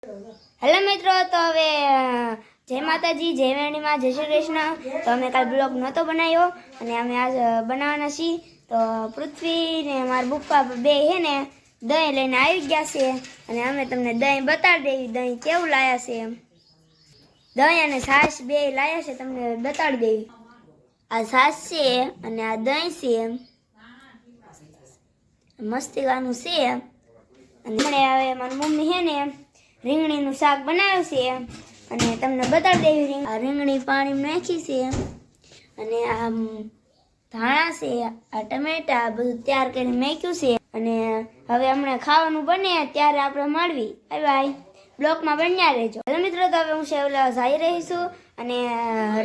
Hello મિત્રો, તો હવે જય માતાજી, જય વેણીમાં, જય શ્રી કૃષ્ણ. તો અમે કાલ બ્લોગ નહોતો બનાવ્યો અને અમે આજ બનાવવાના છીએ. તો પૃથ્વી ને મારા પપ્પા બે હે ને દહીં લઈને આવી ગયા છે અને અમે તમને દહીં બતાડી દેવી દહીં કેવું લાયા છે. દહીં અને છાશ બે લાયા છે, તમને બતાડી દેવી. આ છાશ છે અને આ દહીં છે, મસ્તીગાનું છે. અને હવે મારી મમ્મી છે ને રીંગણીનું શાક બનાવ્યું છે અને તમને બતાડી દેવી. આ રીંગણી પાણી નાખી છે અને આ ધાણા છે, આ ટમેટા બધું તૈયાર કરીને મૂક્યું છે. અને હવે હમણાં ખાવાનું બને ત્યારે આપણે મળવી. બાય બાય, બ્લોકમાં બન્યા રહેજો. હેલો મિત્રો, તો હવે હું સેવ લેવા જઈ રહી છું અને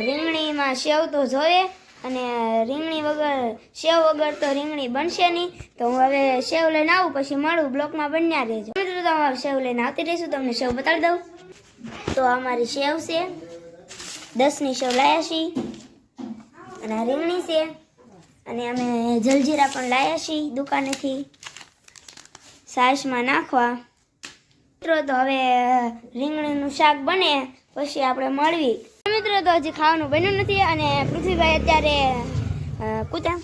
રીંગણીમાં સેવ તો જોવે અને રીંગણી વગર સેવ વગર તો રીંગણી બનશે નહીં. તો હું હવે સેવ લઈને આવું, પછી મળું. બ્લોકમાં બન્યા રહેજો. મિત્રો, તો હું સેવ લઈને આવતી રહીશું, તમને સેવ બતાવી દઉં. તો અમારી સેવ છે, 10ની સેવ લાયા છીએ અને આ રીંગણી છે અને અમે જલજીરા પણ લાયા છીએ દુકાનેથી છાશમાં નાખવા. મિત્રો, તો હવે રીંગણીનું શાક બને પછી આપણે મળવી. મિત્રો, તો હજી ખાવાનું બન્યું નથી અને પૃથ્વીભાઈ અત્યારે કૂતા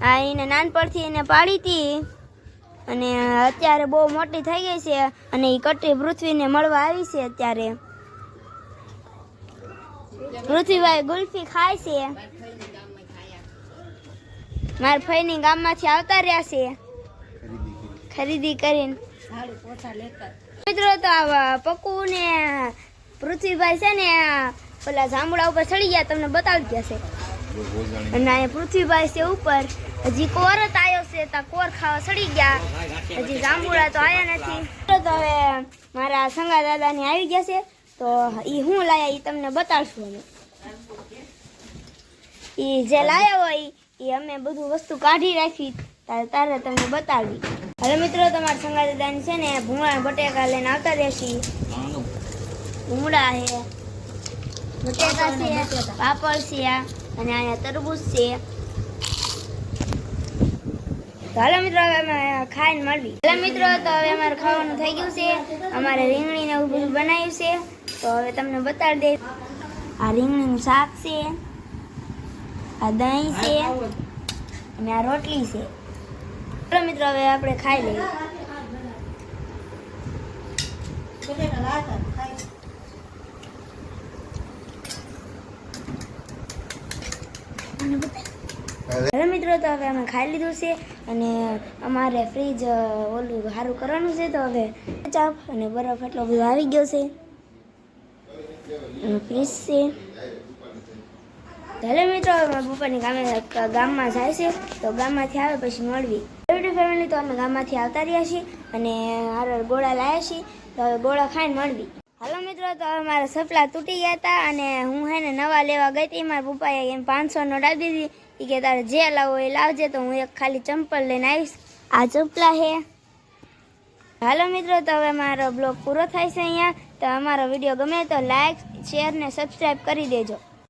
આ એને નાનપણથી એને પાડી હતી અને અત્યારે બહુ મોટી થઈ ગઈ છે અને એ કટરી પૃથ્વીને મળવા આવી છે. અત્યારે પૃથ્વીભાઈ ગુલ્ફી ખાય છે. મારા ફઈની ગામમાંથી આવતા રહ્યા છે ખરીદી કરીને. મિત્રો, તો આ પક્કુ ને પૃથ્વીભાઈ છે ને પેલા જાંબુડા ઉપર ચડી ગયા, તમને બતાવી ગયા છે. અને અહીંયા પૃથ્વીભાઈ છે ઉપર, હજી કોર જ આવ્યો છે તો કોર ખાવા ચડી ગયા, હજી જાંબુડા તો આવ્યા નથી. તો હવે મારા સંગા દાદાની આવી ગયા છે, તો એ હું લાયા એ તમને બતાડશું. અમે એ જે લાયા હોય એ અમે બધું વસ્તુ કાઢી રાખી તારે તમને બતાવી. હવે મિત્રો, તમારા સંગા દાદાની છે ને ભૂંગળા બટેકા લઈને આવતા રહેશે. ભૂંગળા છે, બટેકા છે, પાપડ છે અને અહીંયા તરબૂચ છે. તો હાલો મિત્રો, હવે અમે ખાઈને મળવી. હાલો મિત્રો, તો હવે અમારે ખાવાનું થઈ ગયું છે. અમારે રીંગણીને એવું બધું બનાવ્યું છે, તો હવે તમને બતાડી દે. આ રીંગણીનું શાક છે, આ દહીં છે અને આ રોટલી છે. ચાલો મિત્રો, હવે આપણે ખાઈ લઈએ. હેલો મિત્રો, તો હવે અમે ખાઈ લીધું છે અને અમારે ફ્રીજ ઓલું સારું કરવાનું છે. તો હવે ચાપ અને બરફ એટલો બધો આવી ગયો છે અને ફ્રીજ છે. હેલો મિત્રો, મારા પપ્પાની ગામમાં જાય છે, તો ગામમાંથી આવે પછી મળવી. યુટ્યુબ ફેમિલી, તો અમે ગામમાંથી આવતા રહ્યા છીએ અને હારે ગોળા લાવ્યા છીએ, તો હવે ગોળા ખાઈને મળવી. હાલો મિત્રો, તો હવે મારા સપલા તૂટી ગયા હતા અને હું હે ને નવા લેવા ગઈ હતી. મારા પપ્પાએ એમ 500 નોટ આપી દીધી. એ કે તારે જે લાવો એ લાવજે. તો હું એક ખાલી ચંપલ લઈને આવીશ. આ ચંપલા છે. હાલો મિત્રો, તો હવે મારો બ્લોગ પૂરો થાય છે અહીંયા. તો અમારો વિડીયો ગમે તો લાઈક, શેર ને સબસ્ક્રાઈબ કરી દેજો.